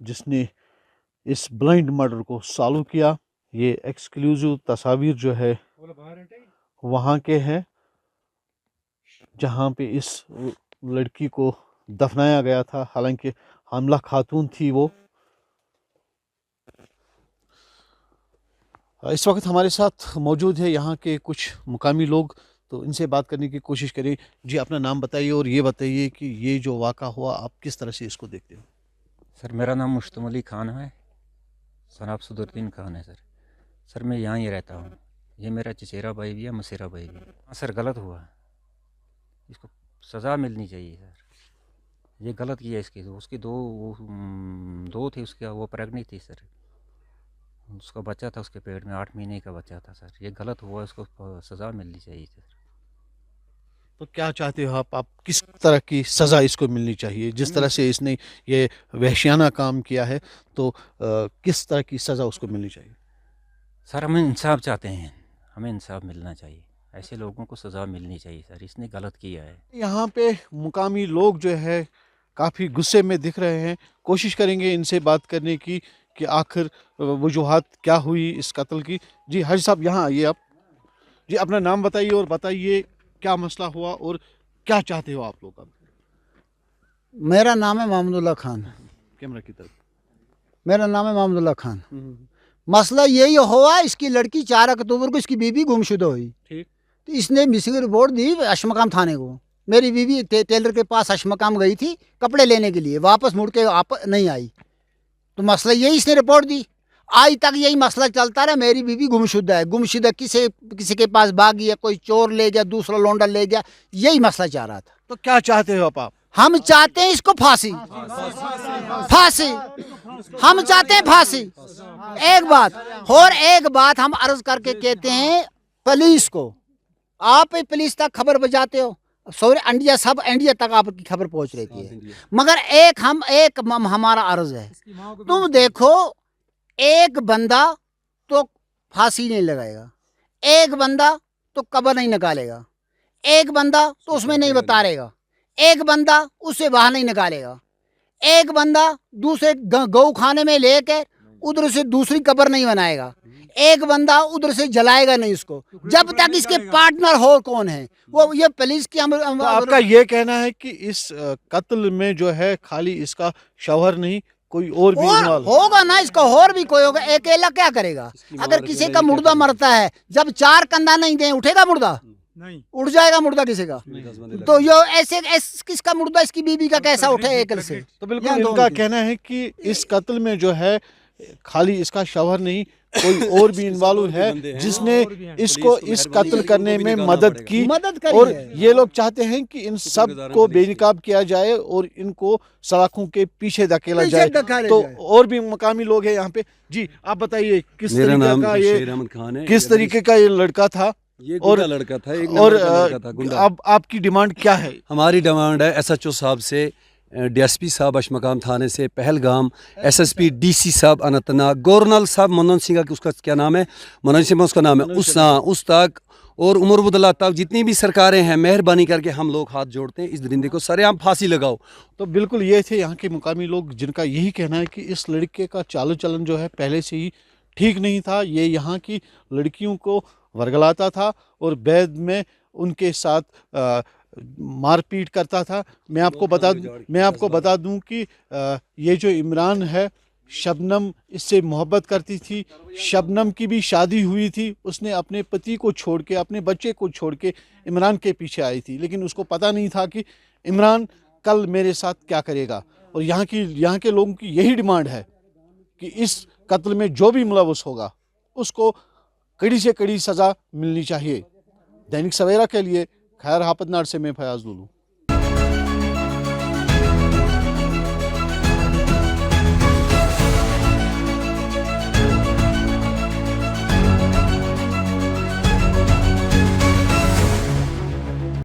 جس نے اس blind murder کو سالو کیا. یہ ایکسکلوزیو تصاویر جو ہے وہاں کے ہیں جہاں پہ اس لڑکی کو دفنایا گیا تھا، حالانکہ حاملہ خاتون تھی وہ. اس وقت ہمارے ساتھ موجود ہے یہاں کے کچھ مقامی لوگ، تو ان سے بات کرنے کی کوشش کریں. جی اپنا نام بتائیے اور یہ بتائیے کہ یہ جو واقعہ ہوا آپ کس طرح سے اس کو دیکھتے ہو؟ سر میرا نام مشتم علی خان ہے، جناب صدرالدین خان ہے سر. سر میں یہاں ہی رہتا ہوں. یہ میرا چچیرا بھائی بھی ہے، مسیرا بھائی بھی ہے. ہاں سر غلط ہوا، اس کو سزا ملنی چاہیے سر. یہ غلط کیا اس کی دو تھی، اس کا وہ پریگننٹ تھی سر. اس کا بچہ تھا اس کے پیٹ میں، 8 مہینے کا بچہ تھا سر. یہ غلط ہوا، اس کو سزا ملنی چاہیے سر. تو کیا چاہتے ہو آپ کس طرح کی سزا اس کو ملنی چاہیے؟ جس طرح سے اس نے یہ وحشیانہ کام کیا ہے تو کس طرح کی سزا اس کو ملنی چاہیے؟ سر ہم انصاف چاہتے ہیں، ہمیں انصاف ملنا چاہیے. ایسے لوگوں کو سزا ملنی چاہیے سر. اس نے غلط کیا ہے. یہاں پہ مقامی لوگ جو ہے کافی غصے میں دکھ رہے ہیں. کوشش کریں گے ان سے بات کرنے کی کہ آخر وجوہات کیا ہوئی اس قتل کی. جی حاجی صاحب یہاں آئیے آپ. جی اپنا نام بتائیے اور بتائیے کیا مسئلہ ہوا اور کیا چاہتے ہو آپ لوگ؟ میرا نام ہے محمد اللہ خان. کیمرہ کی طرف. میرا نام ہے محمد اللہ خان. مسئلہ یہی ہوا، اس کی لڑکی 4 اکتوبر کو اس کی بیوی گم شدہ ہوئی. ٹھیک. تو اس نے مسنگ رپورٹ دی اشمقام تھانے کو. میری بیوی ٹیلر کے پاس اشمقام گئی تھی کپڑے لینے کے لیے، واپس مڑ کے نہیں آئی. تو مسئلہ یہی اس نے رپورٹ دی. آج تک یہی مسئلہ چلتا رہا. میری بیوی گمشدہ ہے. گمشدہ کسی کے پاس بھاگی ہے، کوئی چور لے گیا، دوسرا لونڈا لے گیا. یہی مسئلہ چاہ رہا تھا. تو کیا چاہتے ہو آپ؟ ہم چاہتے ہیں اس کو پھانسی. ہم چاہتے ہیں پھانسی. ایک بات ہم عرض کر کے کہتے ہیں پولیس کو، آپ پولیس تک خبر بجاتے ہو، سورے انڈیا تک آپ کی خبر پہنچ رہی ہے، مگر ہمارا عرض ہے، تم دیکھو ایک بندہ تو پھانسی نہیں لگائے گا، ایک بندہ تو قبر نہیں نکالے گا، ایک بندہ تو اس میں نہیں بتارے گا، ایک بندہ اس سے باہر نہیں نکالے گا، ایک بندہ دوسرے گو خانے میں لے کے ادھر سے دوسری قبر نہیں بنائے گا، ایک بندہ ادھر سے جلائے گا نہیں اس کو، جب تک اس کے پارٹنر ہو کون ہے وہ. یہ پولیس کی آپ کا یہ کہنا ہے کہ اس قتل میں جو ہے خالی اس کا شوہر نہیں کوئی اور بھی ہوگا نا، اس کا اور بھی کوئی ہوگا. اکیلا کیا کرے گا؟ اگر کسی کا مردہ مرتا ہے، جب 4 کندھا نہیں دیں اٹھے گا مردہ؟ نہیں اٹھ جائے گا مردہ کسی کا. تو یہ ایسے کس کا مردہ اس کی بیوی کا کیسا اٹھے ایکل سے؟ تو بالکل ان کا کہنا ہے کہ اس قتل میں جو ہے خالی اس کا شوہر نہیں کوئی اور بھی انوالو ہے جس نے اس کو اس قتل کرنے میں مدد کی. اور یہ لوگ چاہتے ہیں کہ ان سب کو بے نقاب کیا جائے اور ان کو سلاخوں کے پیچھے دھکیلا جائے. تو اور بھی مقامی لوگ ہیں یہاں پہ. جی آپ بتائیے کس طریقے کا یہ لڑکا تھا اور لڑکا تھا اور اب آپ کی ڈیمانڈ کیا ہے؟ ہماری ڈیمانڈ ہے SHO صاحب سے، DSP صاحب اشمقام تھانے سے، پہلگام SSP DC صاحب اننت ناگ، گورنل صاحب منوج سنگھ، اس کا کیا نام ہے، منوج سنگھ اس کا نام ہے، اس تک اور عمر عبداللہ تک جتنی بھی سرکاریں ہیں مہربانی کر کے ہم لوگ ہاتھ جوڑتے ہیں، اس درندے کو سرعام پھانسی لگاؤ. تو بالکل یہ تھے یہاں کے مقامی لوگ جن کا یہی کہنا ہے کہ اس لڑکے کا چال چلن جو ہے پہلے سے ہی ٹھیک نہیں تھا. یہ یہاں کی لڑکیوں کو ورگلاتا تھا اور بعد میں ان کے ساتھ مار پیٹ کرتا تھا. میں آپ کو بتا دوں کہ یہ جو عمران ہے، شبنم اس سے محبت کرتی تھی. شبنم کی بھی شادی ہوئی تھی. اس نے اپنے پتی کو چھوڑ کے، اپنے بچے کو چھوڑ کے عمران کے پیچھے آئی تھی، لیکن اس کو پتہ نہیں تھا کہ عمران کل میرے ساتھ کیا کرے گا. اور یہاں کے لوگوں کی یہی ڈیمانڈ ہے کہ اس قتل میں جو بھی ملوث ہوگا اس کو کڑی سے کڑی سزا ملنی چاہیے. دینک سویرا کے لیے خیر حافظ ناڈ سے میں فیاض لولو.